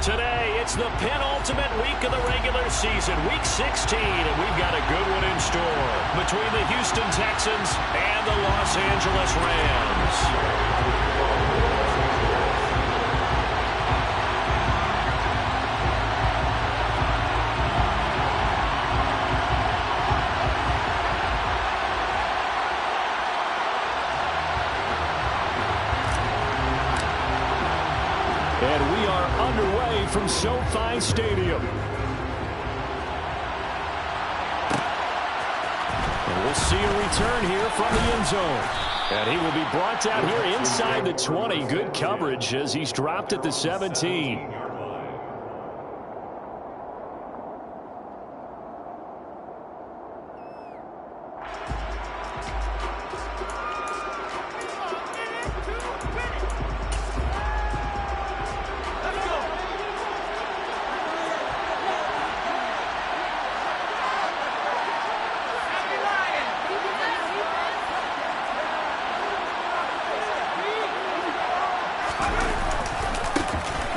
Today, it's the penultimate week of the regular season, Week 16, and we've got a good one in store between the Houston Texans and the Los Angeles Rams. And we are underway from SoFi Stadium. And we'll see a return here from the end zone. And he will be brought down here inside the 20. Good coverage as he's dropped at the 17.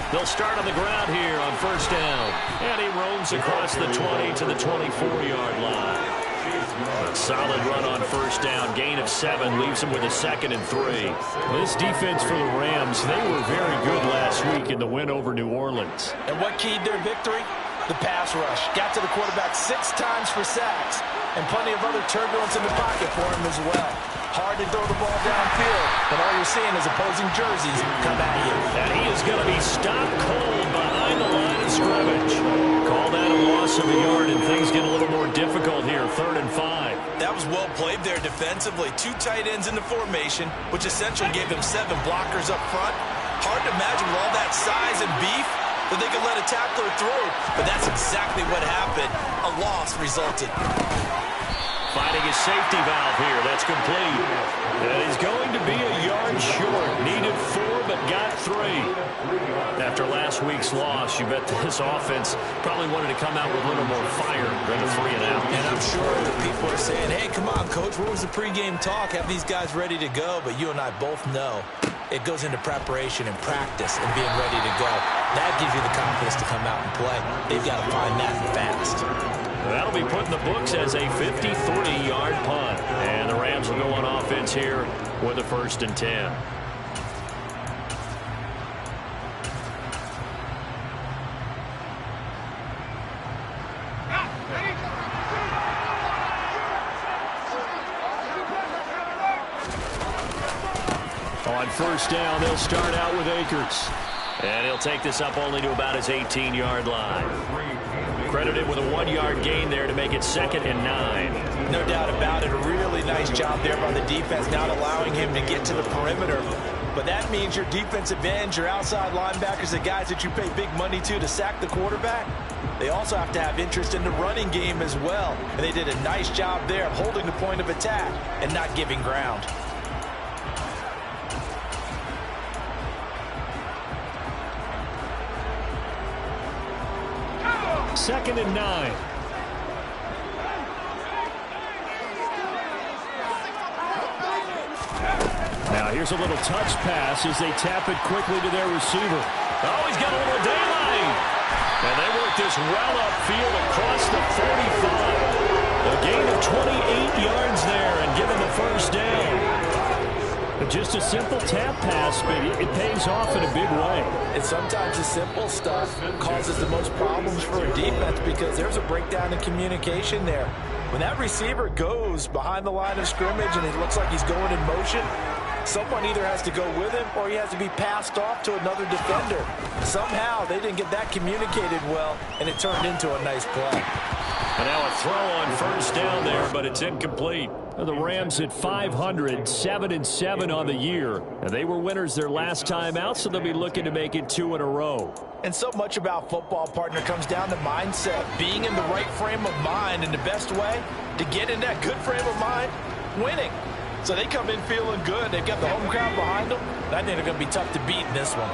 They'll start on the ground here on first down. And he roams across the 20 to the 24-yard line. A solid run on first down. Gain of 7 leaves him with a 2nd and 3. This defense for the Rams, they were very good last week in the win over New Orleans. And what keyed their victory? The pass rush. Got to the quarterback 6 times for sacks. And plenty of other turbulence in the pocket for him as well. Hard to throw the ball downfield, but all you're seeing is opposing jerseys come at you. And he is going to be stopped cold behind the line of scrimmage. Call that a loss of a yard, and things get a little more difficult here, 3rd and 5. That was well played there defensively. 2 tight ends in the formation, which essentially gave them 7 blockers up front. Hard to imagine with all that size and beef that they could let a tackler through, but that's exactly what happened. A loss resulted. Finding his safety valve here. That's complete. And he's going to be a yard short. Needed 4, but got 3. After last week's loss, you bet this offense probably wanted to come out with a little more fire than a 3 and out. And I'm sure that people are saying, hey, come on, Coach, where was the pregame talk? Have these guys ready to go? But you and I both know it goes into preparation and practice and being ready to go. That gives you the confidence to come out and play. They've got to find that fast. That'll be put in the books as a 53-yard punt. And the Rams will go on offense here with a 1st and 10. On first down, they'll start out with Akers. And he'll take this up only to about his 18-yard line. Credited with a 1-yard gain there to make it 2nd and 9. No doubt about it. A really nice job there by the defense, not allowing him to get to the perimeter. But that means your defensive ends, your outside linebackers, the guys that you pay big money to sack the quarterback, they also have to have interest in the running game as well. And they did a nice job there of holding the point of attack and not giving ground. 2nd and 9. Now here's a little touch pass as they tap it quickly to their receiver. Oh, he's got a little daylight. And they work this well upfield across the 45. A gain of 28 yards there and given the 1st down. Just a simple tap pass, but it pays off in a big way. And sometimes the simple stuff causes the most problems for a defense because there's a breakdown in communication there. When that receiver goes behind the line of scrimmage and it looks like he's going in motion, someone either has to go with him or he has to be passed off to another defender. Somehow they didn't get that communicated well, and it turned into a nice play. And now a throw on first down there, but it's incomplete. The Rams at 500, 7-7 on the year. And they were winners their last time out, so they'll be looking to make it 2 in a row. And so much about football, partner, comes down to mindset. Being in the right frame of mind, and the best way to get in that good frame of mind, winning. So they come in feeling good. They've got the home crowd behind them. I think they're going to be tough to beat in this one.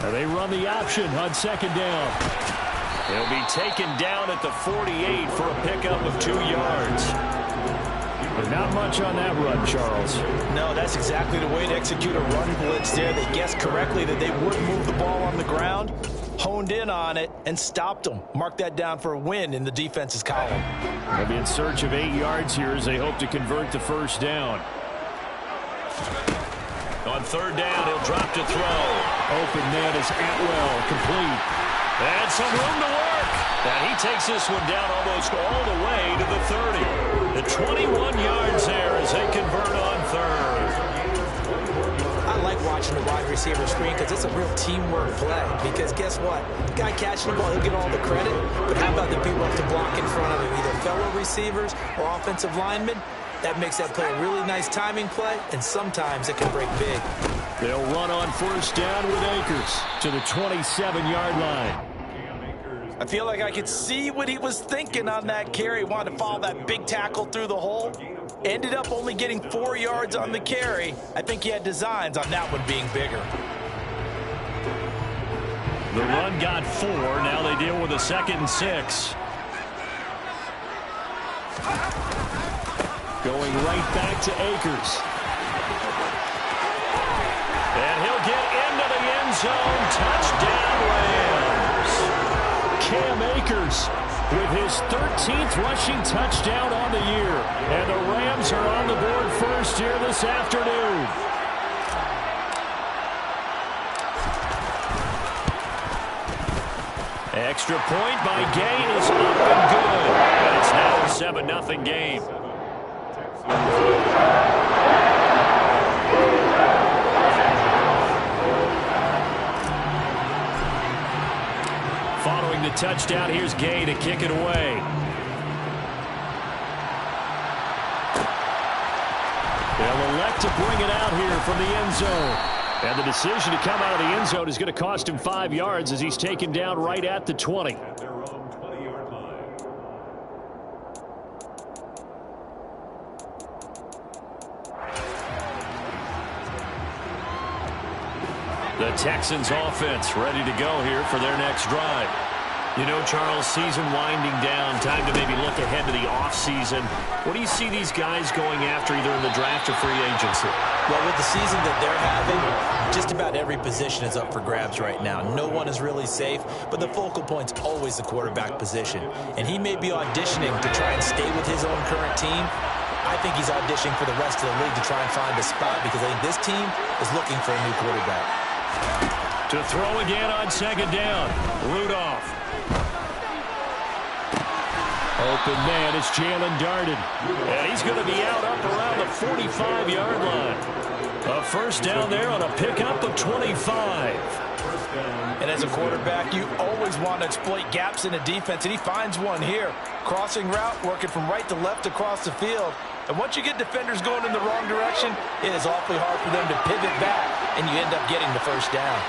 They run the option on 2nd down. He'll be taken down at the 48 for a pickup of 2 yards. Not much on that run, Charles. No, that's exactly the way to execute a run blitz there. They guessed correctly that they wouldn't move the ball on the ground, honed in on it, and stopped them. Mark that down for a win in the defense's column. They'll be in search of 8 yards here as they hope to convert the first down. On third down, he'll drop to throw. Open man is Atwell, complete. And some room to work. And he takes this one down almost all the way to the 30. The 21 yards there as they convert on third. I like watching the wide receiver screen because it's a real teamwork play. Because guess what? The guy catching the ball, he'll get all the credit. But how about the people up to block in front of him, either fellow receivers or offensive linemen? That makes that play a really nice timing play, and sometimes it can break big. They'll run on first down with Akers to the 27-yard line. I feel like I could see what he was thinking on that carry. Wanted to follow that big tackle through the hole. Ended up only getting 4 yards on the carry. I think he had designs on that one being bigger. The run got 4. Now they deal with a 2nd and 6. Going right back to Akers. And he'll get into the end zone. Touchdown, Rams. Cam Akers with his 13th rushing touchdown on the year. And the Rams are on the board first here this afternoon. Extra point by Gain is up and good. And it's now a 7-0 game. Following the touchdown, here's Gay to kick it away. They'll elect to bring it out here from the end zone. And the decision to come out of the end zone is going to cost him 5 yards as he's taken down right at the 20. The Texans offense ready to go here for their next drive. You know, Charles, season winding down, time to maybe look ahead to the offseason. What do you see these guys going after either in the draft or free agency? Well, with the season that they're having, just about every position is up for grabs right now. No one is really safe, but the focal point's always the quarterback position. And he may be auditioning to try and stay with his own current team. I think he's auditioning for the rest of the league to try and find a spot because I think this team is looking for a new quarterback. To throw again on second down. Rudolph. Open man is Jalen Darden. And he's going to be out up around the 45-yard line. A first down there on a pickup of 25. And as a quarterback, you always want to exploit gaps in a defense, and he finds one here. Crossing route, working from right to left across the field. And once you get defenders going in the wrong direction, it is awfully hard for them to pivot back, and you end up getting the first down.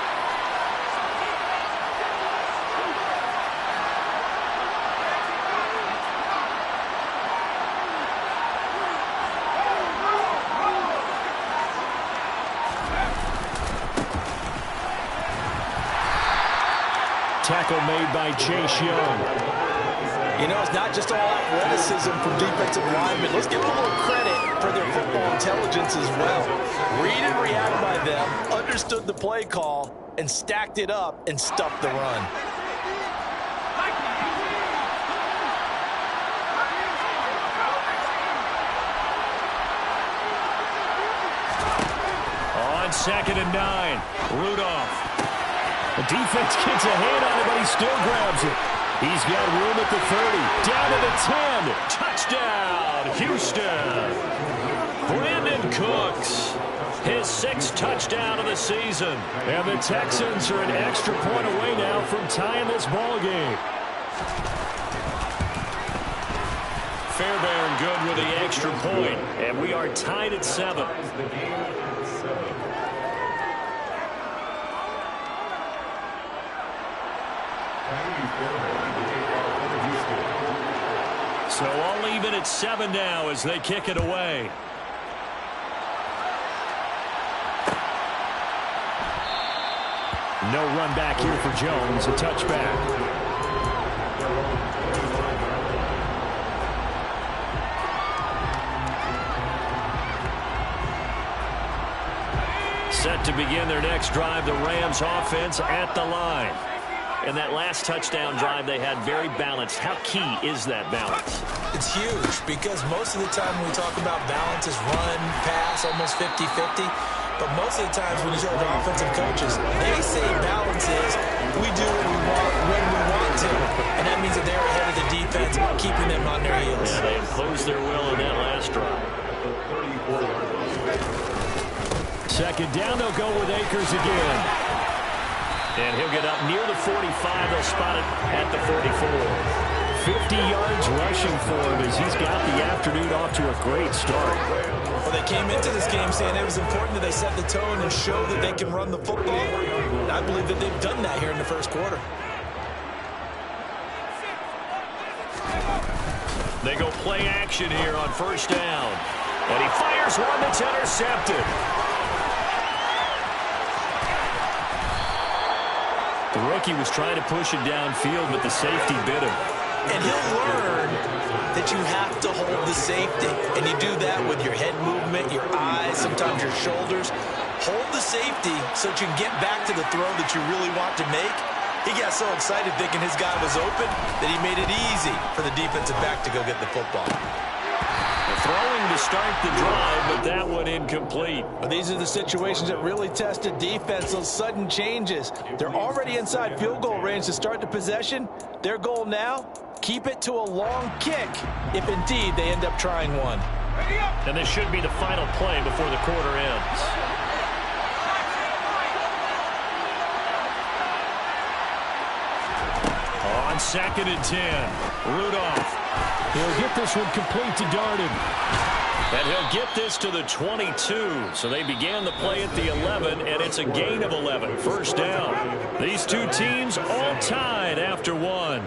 Tackle made by Chase Young. You know, it's not just all athleticism from defensive linemen. Let's give them a little credit for their football intelligence as well. Read and react by them, understood the play call, and stacked it up and stuffed the run. On 2nd and 9, Rudolph. The defense gets a hand on it, but he still grabs it. He's got room at the 30. Down to the 10. Touchdown, Houston. Brandon Cooks. His 6th touchdown of the season. And the Texans are an extra point away now from tying this ball game. Fairbairn good with the extra point. And we are tied at 7. So all even at 7 now as they kick it away. No run back here for Jones. A touchback. Set to begin their next drive, the Rams offense at the line. And that last touchdown drive they had very balanced. How key is that balance? It's huge because most of the time when we talk about balance is run, pass, almost 50-50. But most of the times when you talk to offensive coaches, they say balance is we do what we want when we want to. And that means that they're ahead of the defense, keeping them on their heels. Yeah, they imposed their will in that last drive. Second down, they'll go with Akers again. And he'll get up near the 45. They'll spot it at the 44. 50 yards rushing for him as he's got the afternoon off to a great start. Well, they came into this game saying it was important that they set the tone and show that they can run the football. And I believe that they've done that here in the first quarter. They go play action here on first down. And he fires one that's intercepted. The rookie was trying to push it downfield, but the safety bit him. And he'll learn that you have to hold the safety. And you do that with your head movement, your eyes, sometimes your shoulders. Hold the safety so that you can get back to the throw that you really want to make. He got so excited thinking his guy was open that he made it easy for the defensive back to go get the football. Throwing to start the drive, but that one incomplete. These are the situations that really test a defense, those sudden changes. They're already inside field goal range to start the possession. Their goal now, keep it to a long kick, if indeed they end up trying one. And this should be the final play before the quarter ends. On 2nd and 10, Rudolph. He'll get this one complete to Darden. And he'll get this to the 22. So they began the play at the 11, and it's a gain of 11. First down. These two teams all tied after one.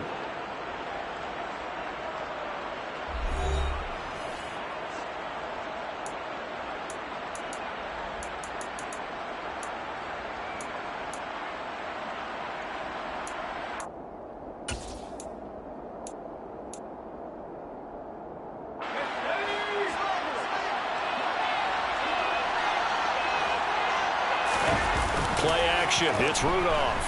Play action. It's Rudolph.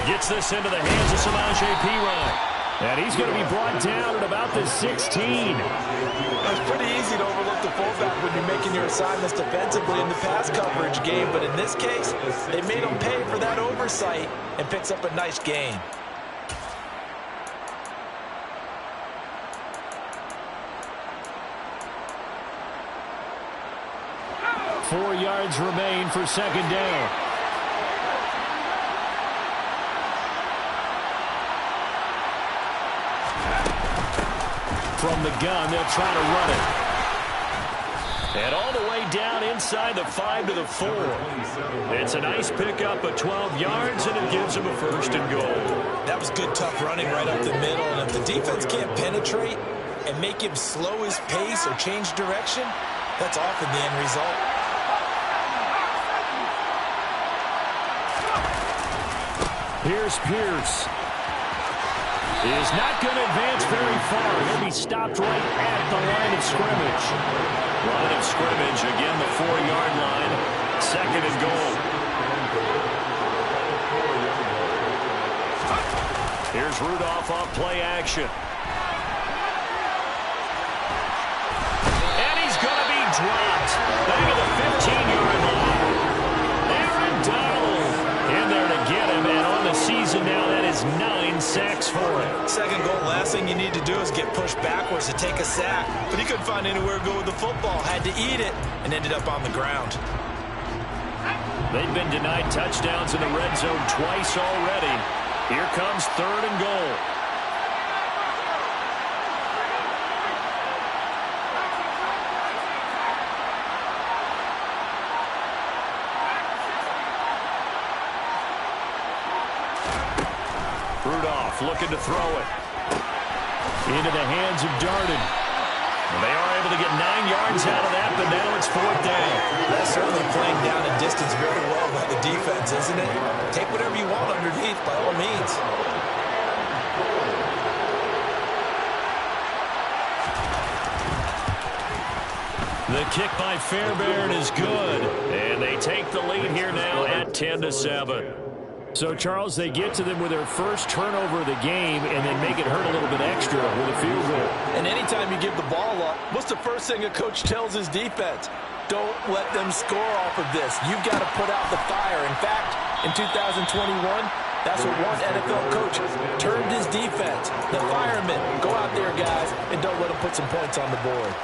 Gets this into the hands of Samaje Perine. And he's going to be brought down at about the 16. It's pretty easy to overlook the fullback when you're making your assignments defensively in the pass coverage game. But in this case, they made him pay for that oversight and picks up a nice gain. Four yards remain for second down. From the gun, they'll try to run it. And all the way down inside the 5 to the 4. It's a nice pickup of 12 yards, and it gives them a first and goal. That was good, tough running right up the middle. And if the defense can't penetrate and make him slow his pace or change direction, that's often the end result. Here's Pierce. He is not going to advance very far. He'll be stopped right at the line of scrimmage. Line of scrimmage, again the 4-yard line. Second and goal. Here's Rudolph off play action. And he's going to be dropped. Back at the 15-yard line. Aaron Donald in there to get him. And on the season now, that is 9 sacks for him. Second goal, last thing you need to do is get pushed backwards to take a sack. But he couldn't find anywhere to go with the football. Had to eat it and ended up on the ground. They've been denied touchdowns in the red zone twice already. Here comes third and goal. Rudolph looking to throw it. Into the hands of Darden. They are able to get 9 yards out of that, but now it's fourth down. That's certainly playing down in distance very well by the defense, isn't it? Take whatever you want underneath, by all means. The kick by Fairbairn is good. And they take the lead here now at 10-7. So, Charles, they get to them with their first turnover of the game and then make it hurt a little bit extra with a field goal. And anytime you give the ball up, what's the first thing a coach tells his defense? Don't let them score off of this. You've got to put out the fire. In fact, in 2021, that's what one NFL coach termed his defense. The firemen. Go out there, guys, and don't let them put some points on the board.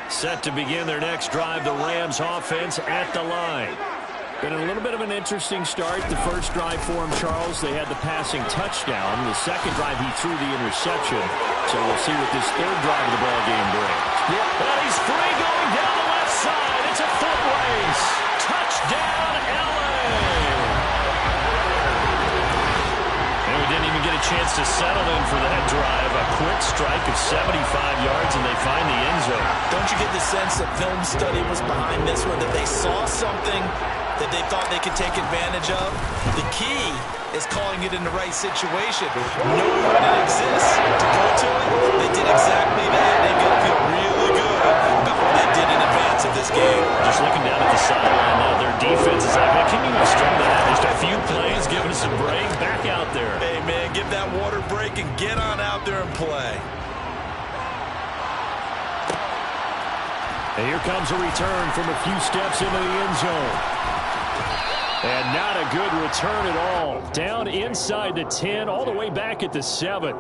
Set to begin their next drive, the Rams offense at the line. Been a little bit of an interesting start. The first drive for him, Charles, they had the passing touchdown. The second drive, he threw the interception. So we'll see what this third drive of the ball game brings. Yeah. And he's free going down the left side. It's a foot race. Touchdown, LA. And we didn't even get a chance to settle in for that drive. A quick strike of 75 yards, and they find the end zone. Don't you get the sense that film study was behind this one, that they saw something that they thought they could take advantage of? The key is calling it in the right situation. Knowing when it exists to go to it, they did exactly that. They've got to feel really good about what they did in advance of this game. Just looking down at the sideline now, their defense is like, man, can you string that? Just a few plays, giving us a break, back out there. Hey, man, give that water break and get on out there and play. And here comes a return from a few steps into the end zone. And not a good return at all. Down inside the 10, all the way back at the 7.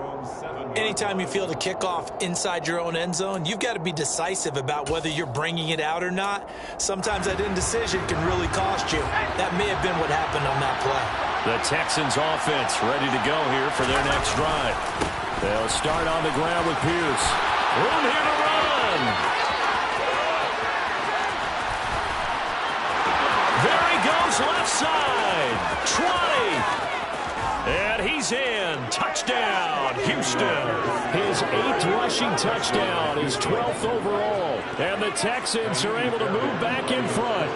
Anytime you feel the kickoff inside your own end zone, you've got to be decisive about whether you're bringing it out or not. Sometimes that indecision can really cost you. That may have been what happened on that play. The Texans offense ready to go here for their next drive. They'll start on the ground with Pierce. Room here to run. There he goes, left side. 20. And he's in. Touchdown, Houston. His 8th rushing touchdown, his 12th overall. And the Texans are able to move back in front.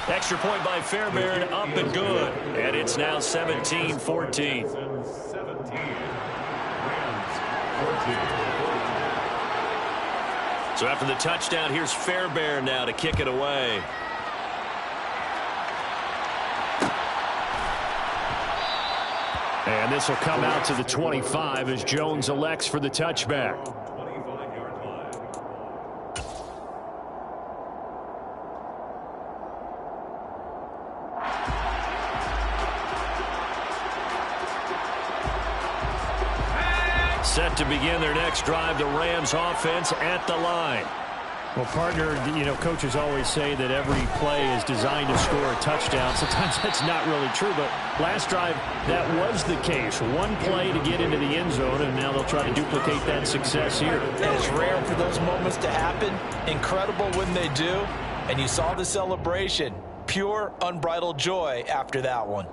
Extra point by Fairbairn, up and good. And it's now 17-14. So after the touchdown, here's Fairbairn now to kick it away. And this will come out to the 25 as Jones elects for the touchback. Set to begin their next drive, the Rams offense at the line. Well, partner, you know, coaches always say that every play is designed to score a touchdown. Sometimes that's not really true, but last drive, that was the case. One play to get into the end zone, and now they'll try to duplicate that success here. And it's rare for those moments to happen. Incredible when they do. And you saw the celebration. Pure, unbridled joy after that one.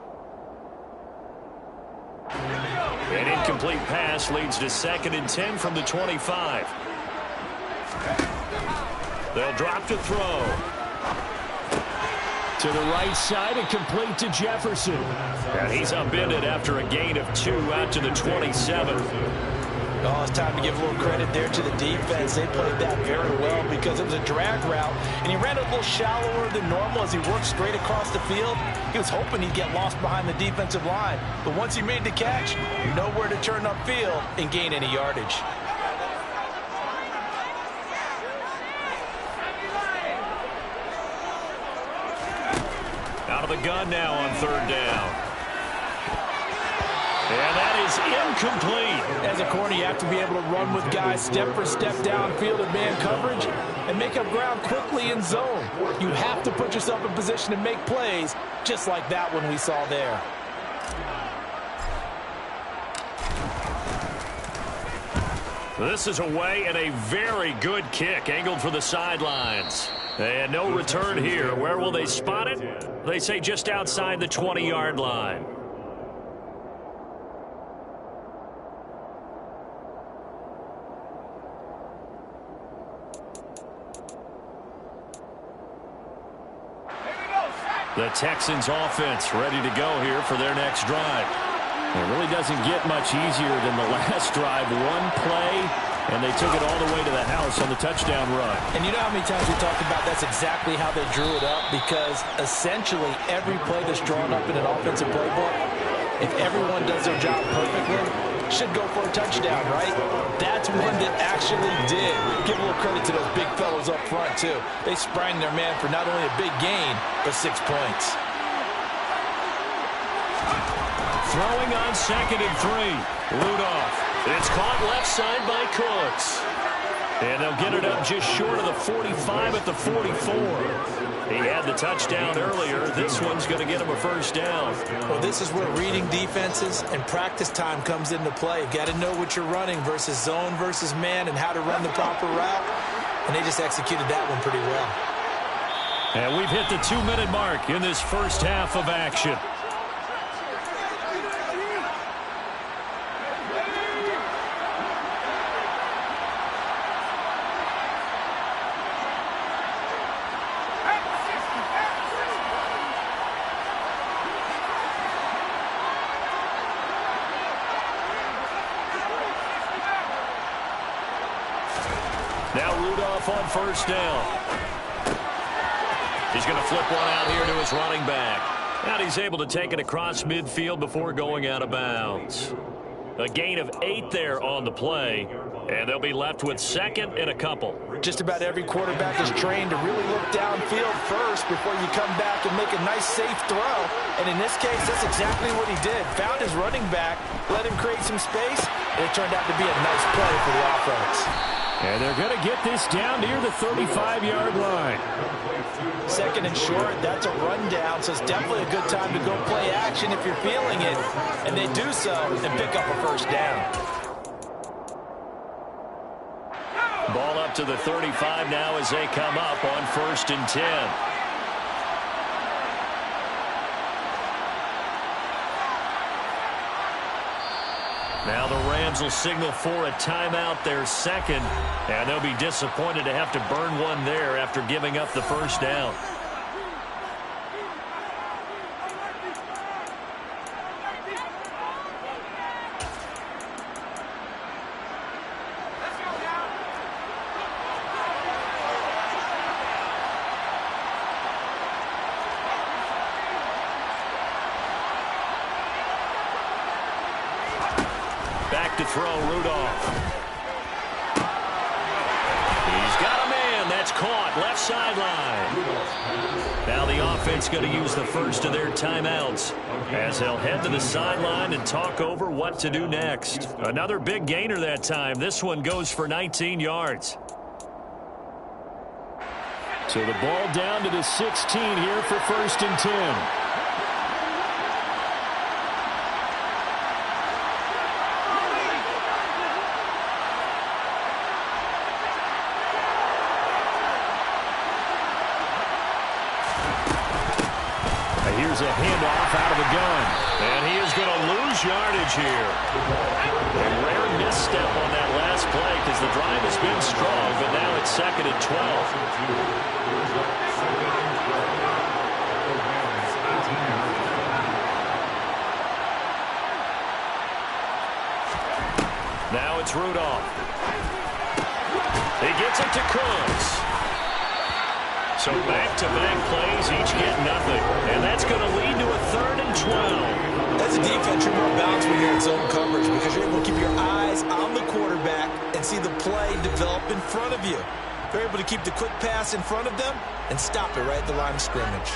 An incomplete pass leads to 2nd and 10 from the 25. They'll drop to throw. To the right side and complete to Jefferson. And he's upended after a gain of 2 out to the 27. Oh, it's time to give a little credit there to the defense. They played that very well because it was a drag route, and he ran a little shallower than normal as he worked straight across the field. He was hoping he'd get lost behind the defensive line, but once he made the catch, nowhere to turn upfield and gain any yardage. Out of the gun now on 3rd down. And that is incomplete. As a corner, you have to be able to run with guys step for step downfield in man coverage and make up ground quickly in zone. You have to put yourself in position to make plays, just like that one we saw there. This is away and a very good kick, angled for the sidelines. And no return here. Where will they spot it? They say just outside the 20-yard line. The Texans offense ready to go here for their next drive. It really doesn't get much easier than the last drive. One play, and they took it all the way to the house on the touchdown run. And you know how many times we talked about that's exactly how they drew it up, because essentially every play that's drawn up in an offensive playbook, if everyone does their job perfectly, should go for a touchdown, right? That's one that actually did. Give a little credit to those big fellows up front, too. They sprang their man for not only a big gain, but 6 points. Throwing on 2nd and 3. Rudolph. It's caught left side by Cooks. And they'll get it up just short of the 45 at the 44. He had the touchdown earlier. This one's going to get him a first down. Well, this is where reading defenses and practice time comes into play. You've got to know what you're running versus zone versus man and how to run the proper route. And they just executed that one pretty well. And we've hit the 2-minute mark in this first half of action. Now Rudolph on first down. He's going to flip one out here to his running back. And he's able to take it across midfield before going out of bounds. A gain of 8 there on the play. And they'll be left with 2nd and a couple. Just about every quarterback is trained to really look downfield first before you come back and make a nice, safe throw. And in this case, that's exactly what he did. Found his running back, let him create some space, and it turned out to be a nice play for the offense. And they're going to get this down near the 35-yard line. 2nd and short, that's a rundown, so it's definitely a good time to go play action if you're feeling it. And they do so and pick up a first down. Ball up to the 35 now as they come up on 1st and 10. Now the Rams will signal for a timeout, their 2nd, and they'll be disappointed to have to burn one there after giving up the first down. Back to throw, Rudolph. He's got a man. That's caught. Left sideline. Now the offense going to use the first of their timeouts as they'll head to the sideline and talk over what to do next. Another big gainer that time. This one goes for 19 yards. So the ball down to the 16 here for 1st and 10. Here's a handoff out of the gun. And he is going to lose yardage here. A rare misstep on that last play because the drive has been strong, but now it's 2nd and 12. Now it's Rudolph. He gets it to Cooks. So back-to-back plays, each get nothing. And that's going to lead to a 3rd and 12. As a defense, you're more balanced when you're in zone coverage because you're able to keep your eyes on the quarterback and see the play develop in front of you. You're able to keep the quick pass in front of them and stop it right at the line of scrimmage.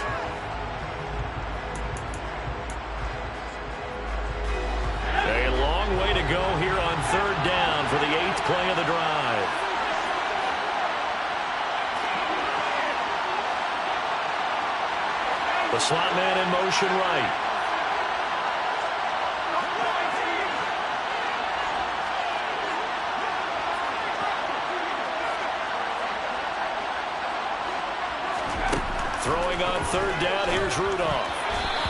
A long way to go here on 3rd down for the 8th play of the drive. The slot man in motion right. Throwing on 3rd down, here's Rudolph.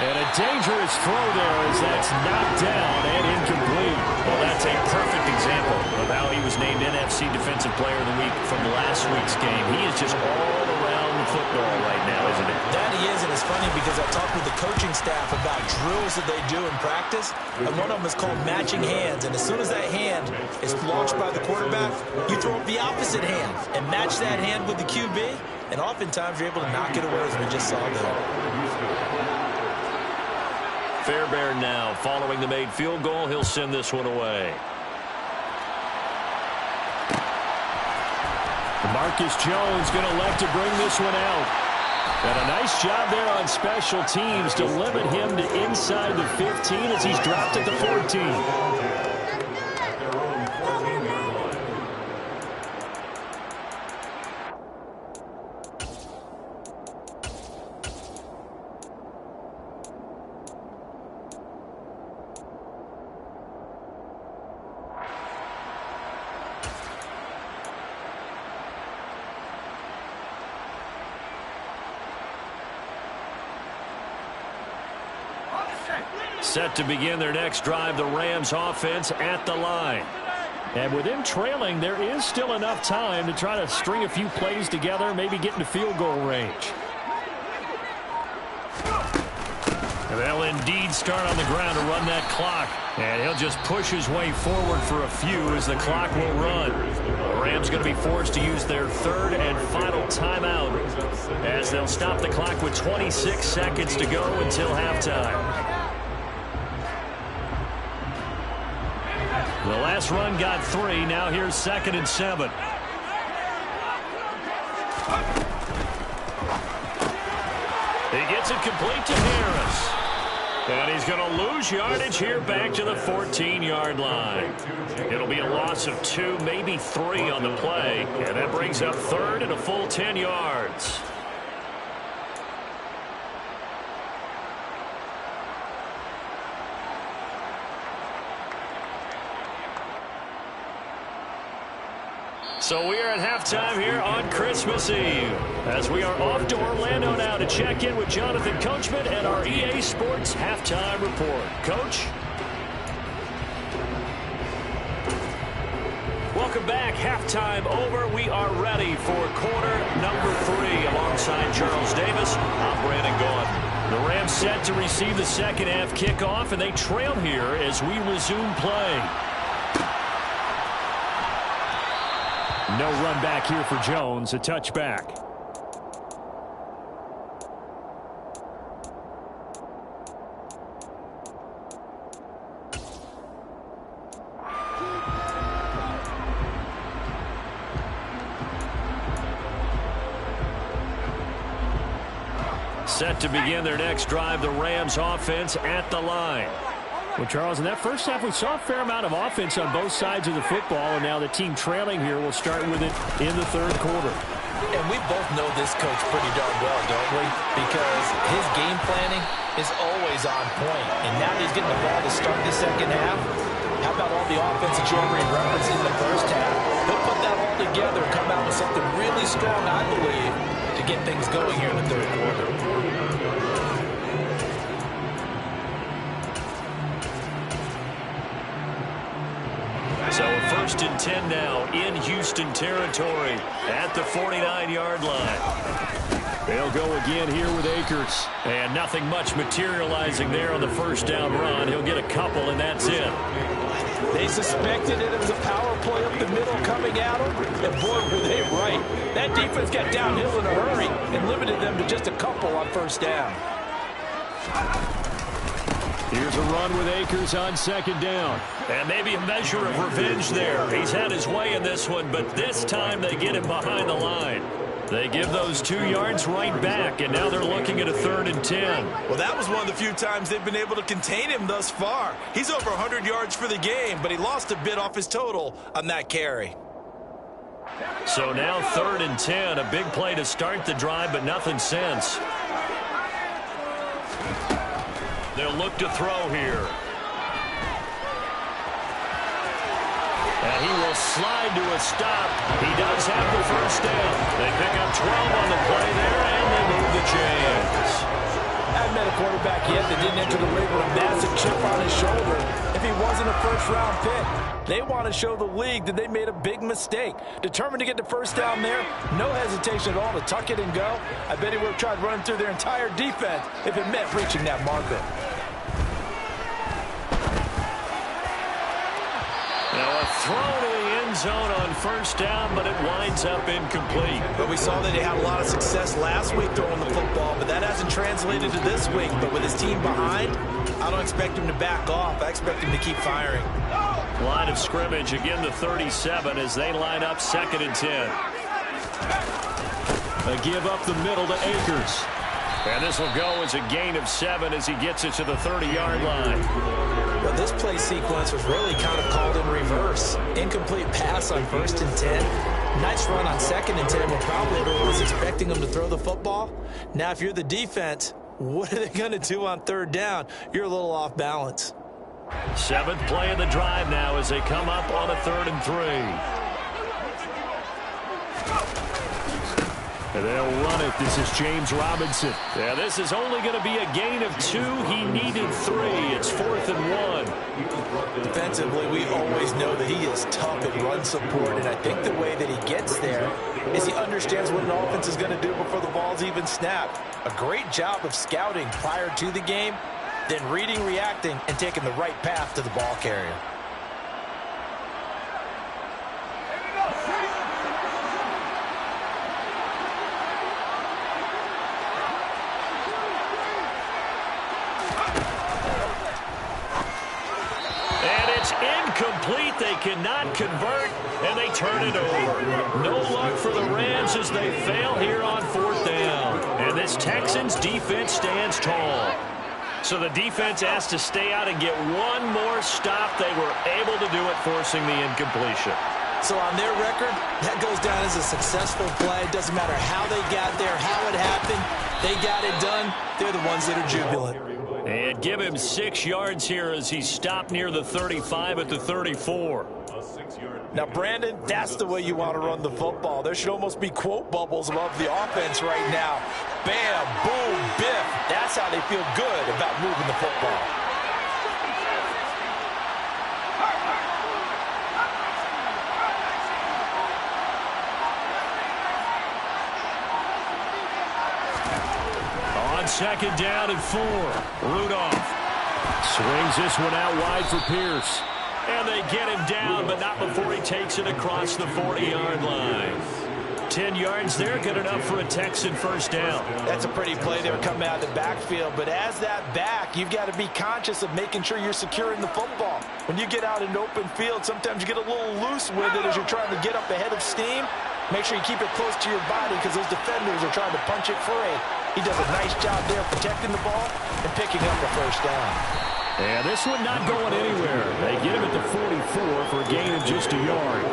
And a dangerous throw there as that's knocked down and incomplete. Well, that's a perfect example of how he was named NFC Defensive Player of the Week from last week's game. He is just all around the football right now, isn't it? That he is, and it's funny because I talked with the coaching staff about drills that they do in practice, and one of them is called matching hands. And as soon as that hand is launched by the quarterback, you throw up the opposite hand and match that hand with the QB, and oftentimes you're able to knock it away, as we just saw there. Fairbairn now following the made field goal. He'll send this one away. Marcus Jones going to elect to bring this one out. And a nice job there on special teams to limit him to inside the 15 as he's dropped at the 14. Set to begin their next drive, the Rams offense at the line. And with them trailing, there is still enough time to try to string a few plays together, maybe get into field goal range. And they'll indeed start on the ground to run that clock. And he'll just push his way forward for a few as the clock will run. The Rams going to be forced to use their third and final timeout as they'll stop the clock with 26 seconds to go until halftime. The last run got 3. Now here's 2nd and 7. He gets it complete to Harris. And he's going to lose yardage here back to the 14-yard line. It'll be a loss of 2, maybe 3 on the play. And that brings up 3rd and a full 10 yards. So we are at halftime here on Christmas Eve as we are off to Orlando now to check in with Jonathan Coachman and our EA Sports Halftime Report. Coach? Welcome back. Halftime over. We are ready for quarter number 3 alongside Charles Davis. I'm Brandon Gaudin. The Rams set to receive the second half kickoff, and they trail here as we resume play. No run back here for Jones, a touchback. Set to begin their next drive, the Rams offense at the line. Well, Charles, in that first half, we saw a fair amount of offense on both sides of the football, and now the team trailing here will start with it in the third quarter. And we both know this coach pretty darn well, don't we? Because his game planning is always on point. And now he's getting the ball to start the second half. How about all the offense that you already referenced in the first half? He'll put that all together and come out with something really strong, I believe, to get things going here in the third quarter. So 1st and 10 now in Houston territory at the 49-yard line. They'll go again here with Akers. And nothing much materializing there on the first down run. He'll get a couple, and that's it. They suspected it was a power play up the middle coming at them. And boy, were they right. That defense got downhill in a hurry and limited them to just a couple on first down. Here's a run with Akers on 2nd down. And maybe a measure of revenge there. He's had his way in this one, but this time they get him behind the line. They give those 2 yards right back, and now they're looking at a 3rd and 10. Well, that was one of the few times they've been able to contain him thus far. He's over 100 yards for the game, but he lost a bit off his total on that carry. So now 3rd and 10, a big play to start the drive, but nothing since. They'll look to throw here. And he will slide to a stop. He does have the first down. They pick up 12 on the play there, and they move the chains. I haven't met a quarterback yet that didn't enter the league with a massive chip on his shoulder. In he wasn't a first-round pick. They want to show the league that they made a big mistake. Determined to get the first down there, no hesitation at all to tuck it and go. I bet he would have tried running through their entire defense if it meant reaching that marker. Now a throw to the end zone on first down, but it winds up incomplete. But we saw that they had a lot of success last week throwing the football, but that hasn't translated to this week. But with his team behind, I don't expect him to back off. I expect him to keep firing. Line of scrimmage, again the 37 as they line up 2nd and 10. A give up the middle to Akers. And this will go as a gain of 7 as he gets it to the 30-yard line. Well, this play sequence was really kind of called in reverse. Incomplete pass on 1st and 10. Nice run on 2nd and 10 when probably everyone was expecting him to throw the football. Now, if you're the defense, what are they going to do on 3rd down? You're a little off balance. 7th play of the drive now as they come up on a 3rd and 3. And they'll run it. This is James Robinson. Yeah, this is only going to be a gain of 2. He needed 3. It's 4th and 1. Defensively, we always know that he is tough at run support, and I think the way that he gets there is he understands what an offense is going to do before the ball's even snapped. A great job of scouting prior to the game, then reading, reacting, and taking the right path to the ball carrier. Incomplete. They cannot convert, and they turn it over. No luck for the Rams as they fail here on 4th down. And this Texans defense stands tall. So the defense has to stay out and get one more stop. They were able to do it, forcing the incompletion. So on their record, that goes down as a successful play. It doesn't matter how they got there, how it happened. They got it done. They're the ones that are jubilant. And give him 6 yards here as he stopped near the 35 at the 34. Now, Brandon, that's the way you want to run the football. There should almost be quote bubbles above the offense right now. Bam, boom, biff. That's how they feel good about moving the football. On 2nd down and 4. Rudolph swings this one out wide for Pierce. And they get him down, but not before he takes it across the 40-yard line. 10 yards there, good enough for a Texan first down. That's a pretty play there coming out of the backfield. But as that back, you've got to be conscious of making sure you're securing the football. When you get out in open field, sometimes you get a little loose with it as you're trying to get up ahead of steam. Make sure you keep it close to your body because those defenders are trying to punch it free. He does a nice job there protecting the ball and picking up the first down. And this one not going anywhere. They get him at the 44 for a gain of just a yard.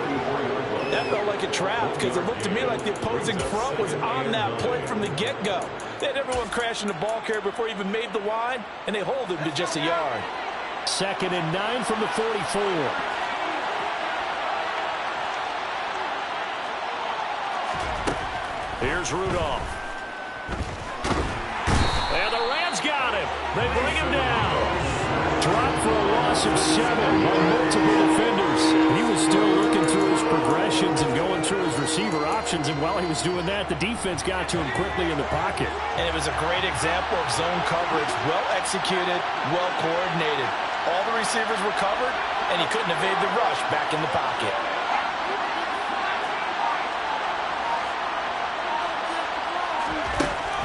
That felt like a trap because it looked to me like the opposing front was on that play from the get-go. They had everyone crashing the ball carrier before he even made the line, and they hold him to just a yard. 2nd and 9 from the 44. Here's Rudolph. And the Rams got him. They bring him down. Dropped for a loss of 7 on multiple defenders. He was still looking through his progressions and going through his receiver options, and while he was doing that, the defense got to him quickly in the pocket. And it was a great example of zone coverage. Well executed, well coordinated. All the receivers were covered, and he couldn't evade the rush back in the pocket.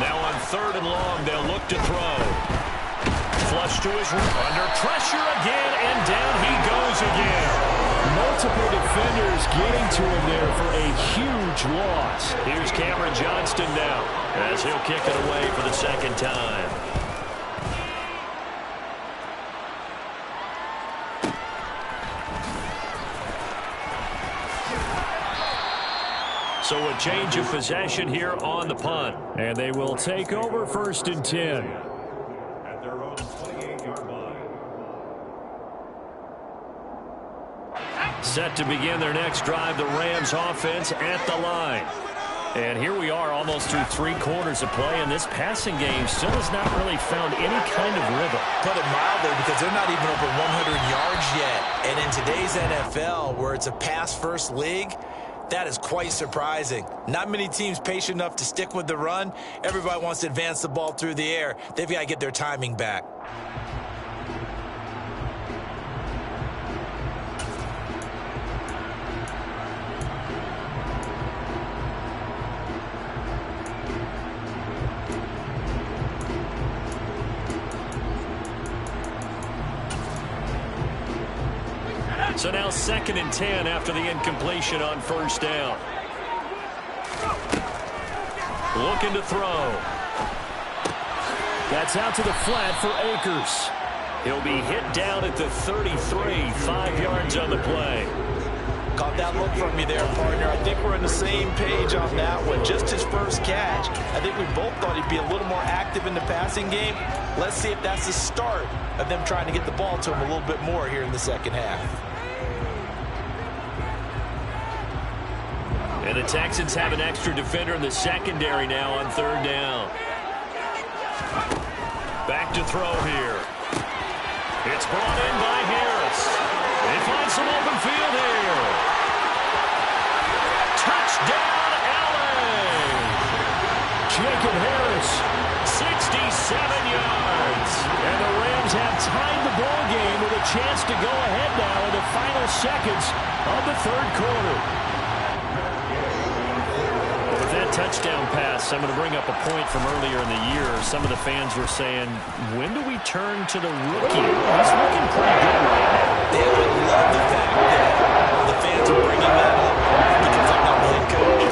Now on 3rd and long, they'll look to throw. Flush to his right. Under pressure again, and down he goes again. Multiple defenders getting to him there for a huge loss. Here's Cameron Johnston now as he'll kick it away for the 2nd time. So a change of possession here on the punt. And they will take over 1st and 10. At their own 28-yard line. Set to begin their next drive, the Rams offense at the line. And here we are almost through 3 quarters of play, and this passing game still has not really found any kind of rhythm. Put it mildly, because they're not even over 100 yards yet. And in today's NFL, where it's a pass-first league, that is quite surprising. Not many teams patient enough to stick with the run. Everybody wants to advance the ball through the air. They've got to get their timing back. So now 2nd and 10 after the incompletion on first down. Looking to throw. That's out to the flat for Akers. He'll be hit down at the 33, 5 yards on the play. Caught that look from you there, partner. I think we're on the same page on that one. Just his first catch. I think we both thought he'd be a little more active in the passing game. Let's see if that's the start of them trying to get the ball to him a little bit more here in the second half. And the Texans have an extra defender in the secondary now on 3rd down. Back to throw here. It's brought in by Harris. They find some open field here. Touchdown, Allen! Jacob Harris, 67 yards. And the Rams have tied the ball game with a chance to go ahead now in the final seconds of the 3rd quarter. With that touchdown pass, I'm going to bring up a point from earlier in the year. Some of the fans were saying, when do we turn to the rookie? He's looking pretty good right now. Dan, I love the fact that the fans are bringing that up because I'm not the head coach.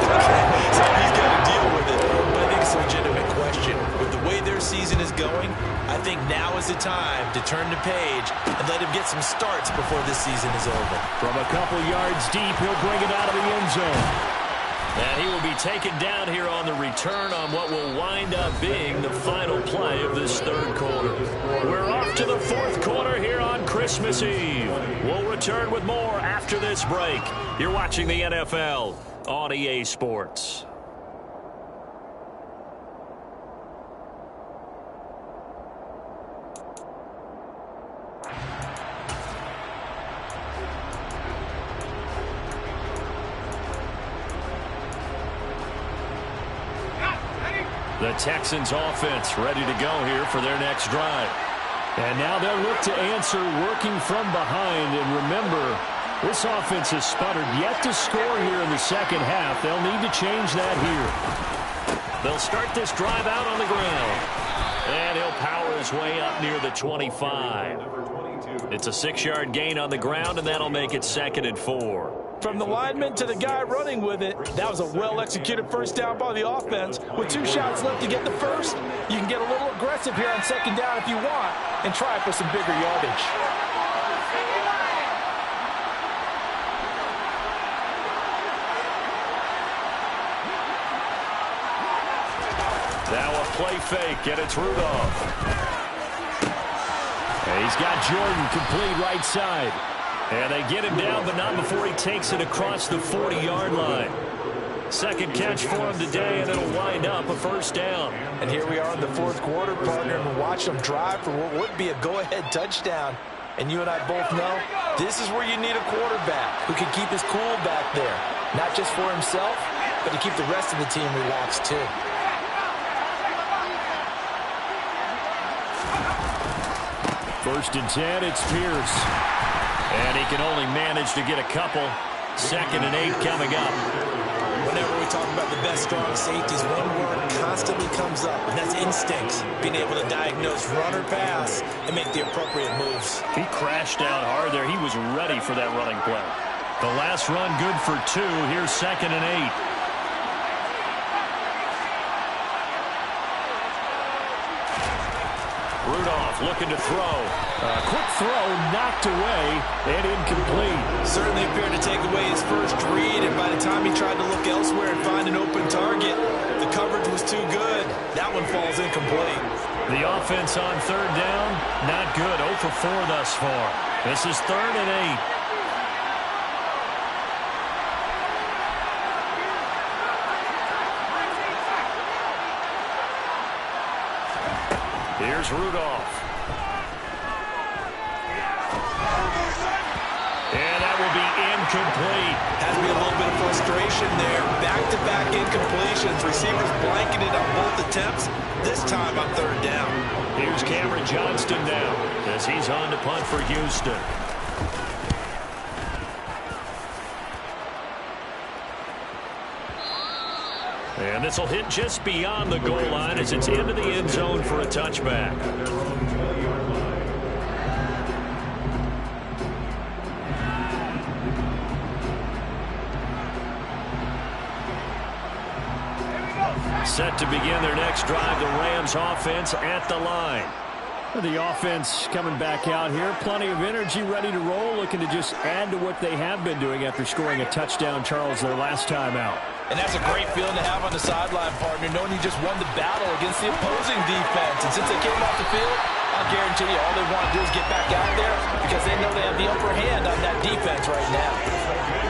So he's got to deal with it. But I think it's a legitimate question. With the way their season is going, I think now is the time to turn the page and let him get some starts before this season is over. From a couple yards deep, he'll bring it out of the end zone. And he will be taken down here on the return on what will wind up being the final play of this 3rd quarter. We're off to the 4th quarter here on Christmas Eve. We'll return with more after this break. You're watching the NFL on EA Sports. The Texans offense ready to go here for their next drive. And now they'll look to answer working from behind. And remember, this offense has sputtered yet to score here in the second half. They'll need to change that here. They'll start this drive out on the ground. And he'll power his way up near the 25. It's a 6-yard gain on the ground, and that'll make it 2nd and 4. From the lineman to the guy running with it, that was a well-executed first down by the offense. With 2 shots left to get the first, you can get a little aggressive here on 2nd down if you want and try for some bigger yardage. Now a play fake, and it's Rudolph. And he's got Jordan complete right side. And they get him down, but not before he takes it across the 40-yard line. 2nd catch for him today, and it'll wind up a first down. And here we are in the 4th quarter, partner, and watch them drive for what would be a go-ahead touchdown. And you and I both know this is where you need a quarterback who can keep his cool back there. Not just for himself, but to keep the rest of the team relaxed too. First and 10, it's Pierce. And he can only manage to get a couple. 2nd and 8 coming up. Whenever we talk about the best strong safeties, one word constantly comes up, and that's instincts. Being able to diagnose run or pass and make the appropriate moves. He crashed down hard there. He was ready for that running play. The last run good for 2. Here's 2nd and 8. Rudolph looking to throw. A quick throw knocked away and incomplete. Certainly appeared to take away his first read, and by the time he tried to look elsewhere and find an open target, the coverage was too good. That one falls incomplete. The offense on 3rd down, not good. 0 for 4 thus far. This is 3rd and 8. Here's Rudolph. And that will be incomplete. Has to be a little bit of frustration there. Back-to-back incompletions. Receivers blanketed on both attempts. This time on third down. Here's Cameron Johnston now as he's on to punt for Houston. And this will hit just beyond the goal line as it's into the end zone for a touchback. Set to begin their next drive, the Rams offense at the line. The offense coming back out here. Plenty of energy, ready to roll, looking to just add to what they have been doing after scoring a touchdown, Charles, their last time out. And that's a great feeling to have on the sideline, partner, knowing you just won the battle against the opposing defense. And since they came off the field, I'll guarantee you all they want to do is get back out there because they know they have the upper hand on that defense right now.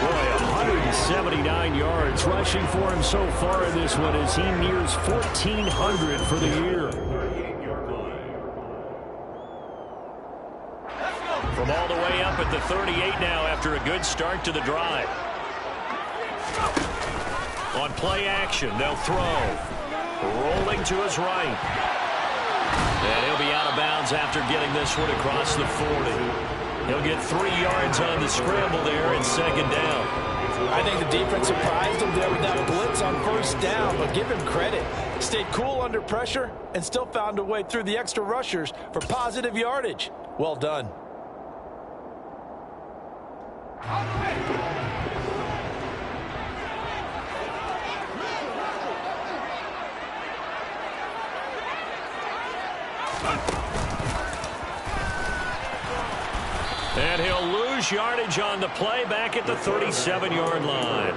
Boy, 179 yards rushing for him so far in this one as he nears 1,400 for the year. From all the way up at the 38 now after a good start to the drive. On play action, they'll throw. Rolling to his right. And he'll be out of bounds after getting this one across the 40. He'll get 3 yards on the scramble there and second down. I think the defense surprised him there with that blitz on first down, but give him credit. Stayed cool under pressure and still found a way through the extra rushers for positive yardage. Well done. And he'll lose yardage on the play back at the 37-yard line.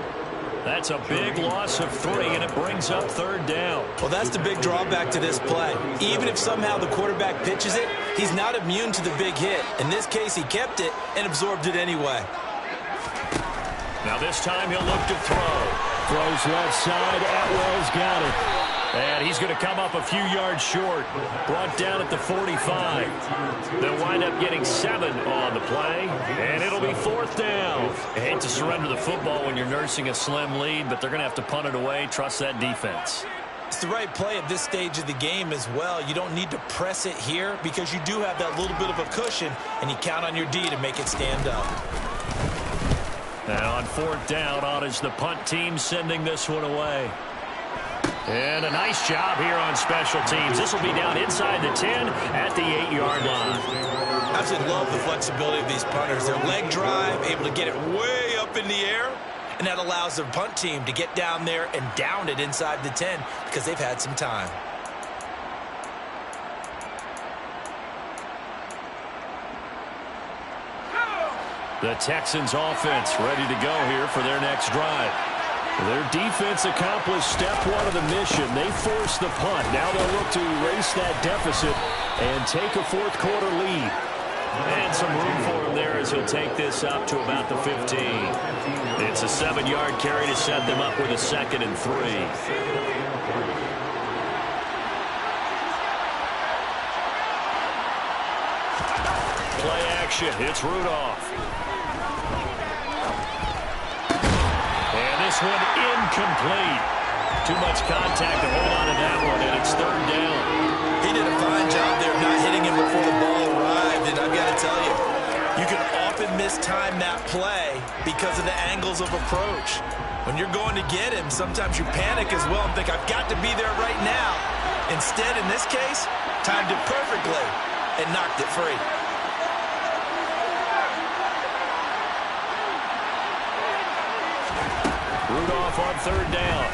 That's a big loss of 3, and it brings up third down. Well, that's the big drawback to this play. Even if somehow the quarterback pitches it, he's not immune to the big hit. In this case, he kept it and absorbed it anyway. Now this time he'll look to throw. Throws left side. Atwell's got it. And he's going to come up a few yards short. Brought down at the 45. They'll wind up getting 7 on the play. And it'll be fourth down. I hate to surrender the football when you're nursing a slim lead, but they're going to have to punt it away. Trust that defense. It's the right play at this stage of the game as well. You don't need to press it here because you do have that little bit of a cushion, and you count on your D to make it stand up. Now on fourth down, on is the punt team sending this one away. And a nice job here on special teams. This will be down inside the 10 at the 8-yard line. I absolutely love the flexibility of these punters. Their leg drive, able to get it way up in the air, and that allows their punt team to get down there and down it inside the 10 because they've had some time. The Texans offense ready to go here for their next drive. Their defense accomplished step 1 of the mission. They forced the punt. Now they'll look to erase that deficit and take a fourth quarter lead. And some room for him there as he'll take this up to about the 15. It's a 7-yard carry to set them up with a 2nd and 3. Play action. It's Rudolph. And this one incomplete. Too much contact to hold on to that one, and it's third down. He did a fine job there of not hitting him before the ball arrived, and I've got to tell you, you can often mistime that play because of the angles of approach. When you're going to get him, sometimes you panic as well and think, I've got to be there right now. Instead, in this case, timed it perfectly and knocked it free. Rudolph on third down.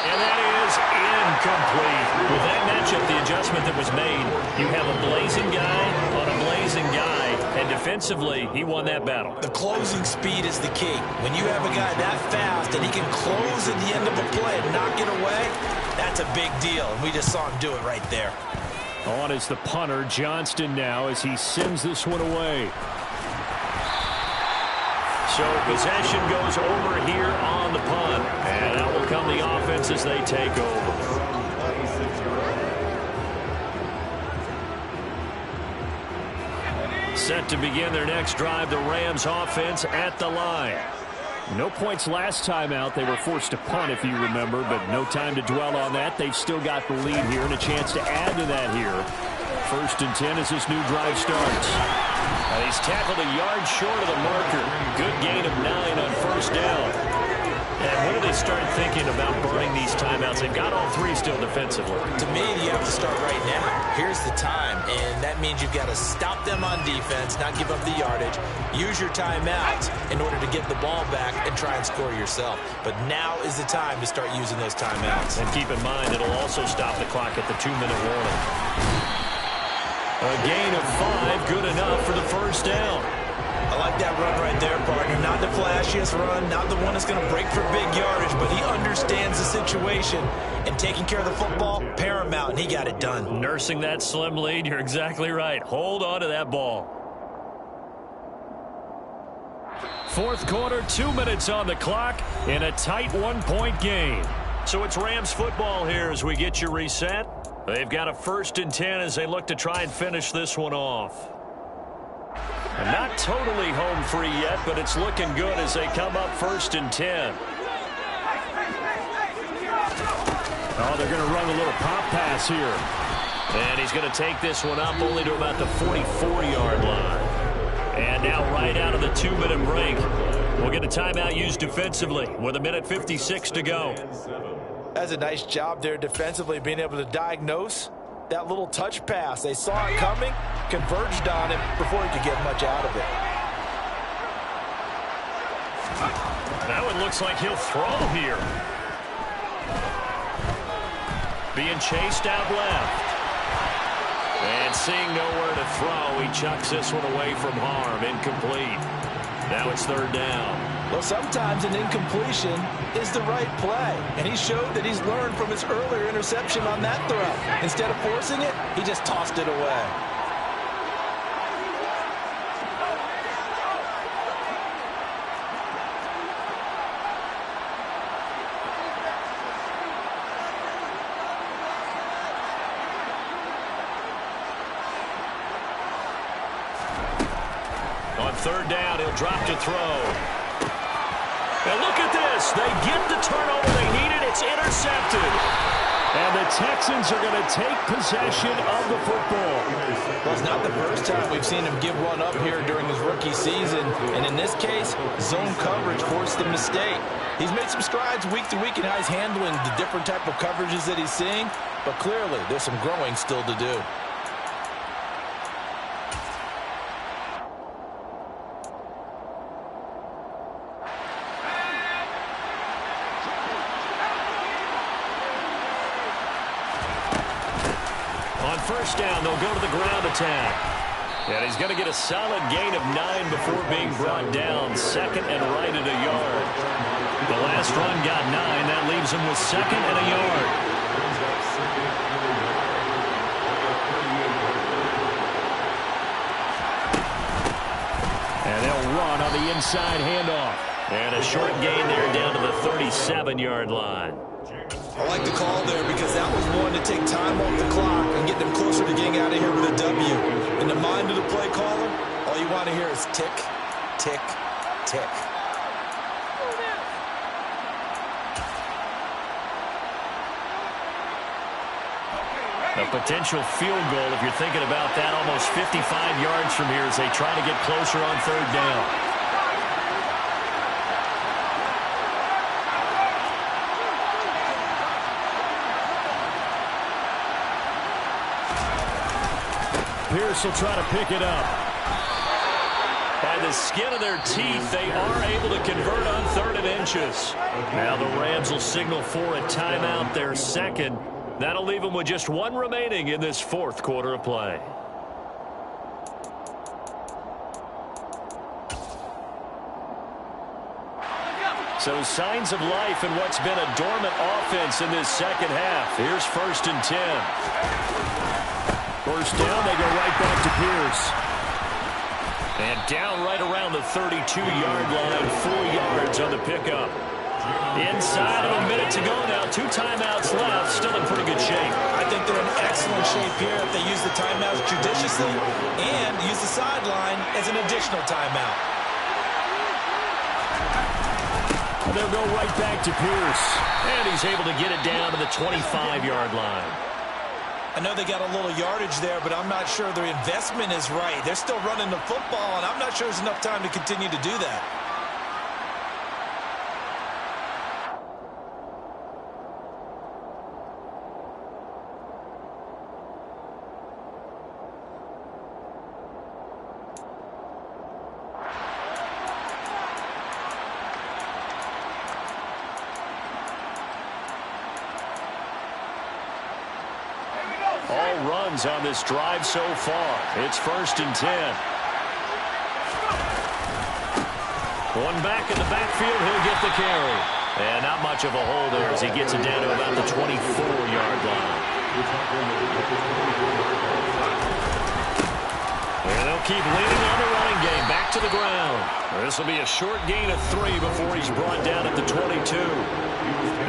And that is incomplete. With that matchup, the adjustment that was made, you have a blazing guy on a blazing guy, and defensively, he won that battle. The closing speed is the key. When you have a guy that fast and he can close at the end of a play and knock it away, that's a big deal, and we just saw him do it right there. On is the punter, Johnston, now as he sends this one away. So possession goes over here on the punt. And out will come the offense as they take over. Set to begin their next drive, the Rams offense at the line. No points last time out. They were forced to punt, if you remember, but no time to dwell on that. They've still got the lead here and a chance to add to that here. 1st and 10 as this new drive starts. He's tackled a yard short of the marker. Good gain of 9 on 1st down. And when do they start thinking about burning these timeouts? They've got all 3 still defensively. To me, you have to start right now. Here's the time, and that means you've got to stop them on defense, not give up the yardage. Use your timeouts in order to get the ball back and try and score yourself. But now is the time to start using those timeouts. And keep in mind, it'll also stop the clock at the 2-minute warning. A gain of 5, good enough for the 1st down. I like that run right there, partner. Not the flashiest run, not the one that's going to break for big yardage, but he understands the situation, and taking care of the football, paramount, and he got it done. Nursing that slim lead, you're exactly right. Hold on to that ball. 4th quarter, 2 minutes on the clock in a tight 1-point game. So it's Rams football here as we get you reset. They've got a 1st and 10 as they look to try and finish this one off. And not totally home free yet, but it's looking good as they come up 1st and 10. Oh, they're going to run a little pop pass here. And he's going to take this one up only to about the 44-yard line. And now right out of the 2-minute break, we'll get a timeout used defensively with 1:56 to go. That's a nice job there defensively, being able to diagnose that little touch pass. They saw it coming, converged on it before he could get much out of it. That one looks like he'll throw here. Being chased out left. And seeing nowhere to throw, he chucks this one away from harm. Incomplete. Now it's 3rd down. Well, sometimes an incompletion is the right play, and he showed that he's learned from his earlier interception on that throw. Instead of forcing it, he just tossed it away. On 3rd down, he'll drop to throw. And look at this. They get the turnover they needed. It's intercepted. And the Texans are going to take possession of the football. Well, it's not the first time we've seen him give one up here during his rookie season. And in this case, zone coverage forced the mistake. He's made some strides week to week in how he's handling the different type of coverages that he's seeing. But clearly, there's some growing still to do. On 1st down, they'll go to the ground attack. And he's going to get a solid gain of 9 before being brought down. 2nd and right at a yard. The last run got 9. That leaves him with 2nd and a yard. And they'll run on the inside handoff. And a short gain there down to the 37-yard line. I like the call there because that was one to take time off the clock and get them closer to getting out of here with a W. In the mind of the play caller, all you want to hear is tick, tick, tick. A potential field goal, if you're thinking about that, almost 55 yards from here as they try to get closer on 3rd down. Pierce will try to pick it up. By the skin of their teeth, they are able to convert on 3rd and inches. Now the Rams will signal for a timeout, their 2nd. That'll leave them with just 1 remaining in this 4th quarter of play. So signs of life in what's been a dormant offense in this 2nd half. Here's 1st and 10. 1st down, they go right back to Pierce. And down right around the 32-yard line, 4 yards on the pickup. Inside of a minute to go now, 2 timeouts left, still in pretty good shape. I think they're in excellent excellent shape here if they use the timeouts judiciously and use the sideline as an additional timeout. They'll go right back to Pierce. And he's able to get it down to the 25-yard line. I know they got a little yardage there, but I'm not sure their investment is right. They're still running the football, and I'm not sure there's enough time to continue to do that. All runs on this drive so far. It's 1st and 10. One back in the backfield. He'll get the carry. And not much of a hole there as he gets it down to about the 24-yard line. And they'll keep leaning on the running game. Back to the ground. This will be a short gain of 3 before he's brought down at the 22.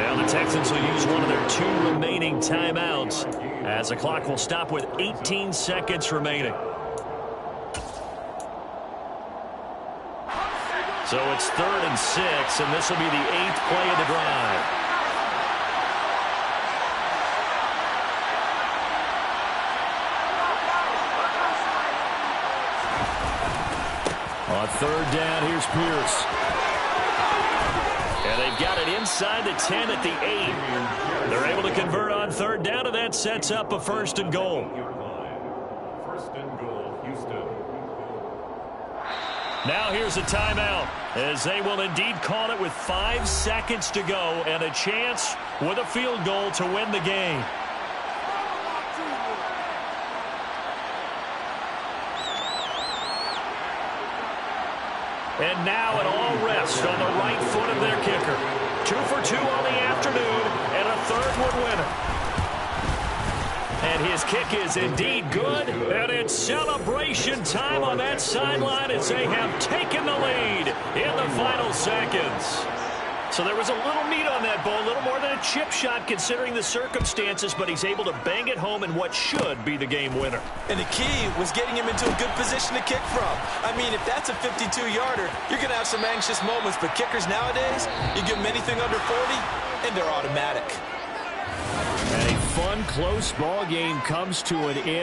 Now the Texans will use one of their 2 remaining timeouts as the clock will stop with 18 seconds remaining. So it's 3rd and 6, and this will be the 8th play of the drive. On 3rd down, here's Pierce. And they've got it inside the 10 at the 8. They're able to convert on 3rd down, and that sets up a 1st and goal. 1st and goal, Houston. Now here's a timeout, as they will indeed call it with 5 seconds to go and a chance with a field goal to win the game. And now it all rests on the right foot of their kicker. 2 for 2 on the afternoon, and a 3rd would win it. And his kick is indeed good, and it's celebration time on that sideline as they have taken the lead in the final seconds. So there was a little meat on that ball, a little more than a chip shot considering the circumstances, but he's able to bang it home in what should be the game winner. And the key was getting him into a good position to kick from. I mean, if that's a 52-yarder, you're going to have some anxious moments, but kickers nowadays, you give them anything under 40, and they're automatic. And a fun, close ball game comes to an end.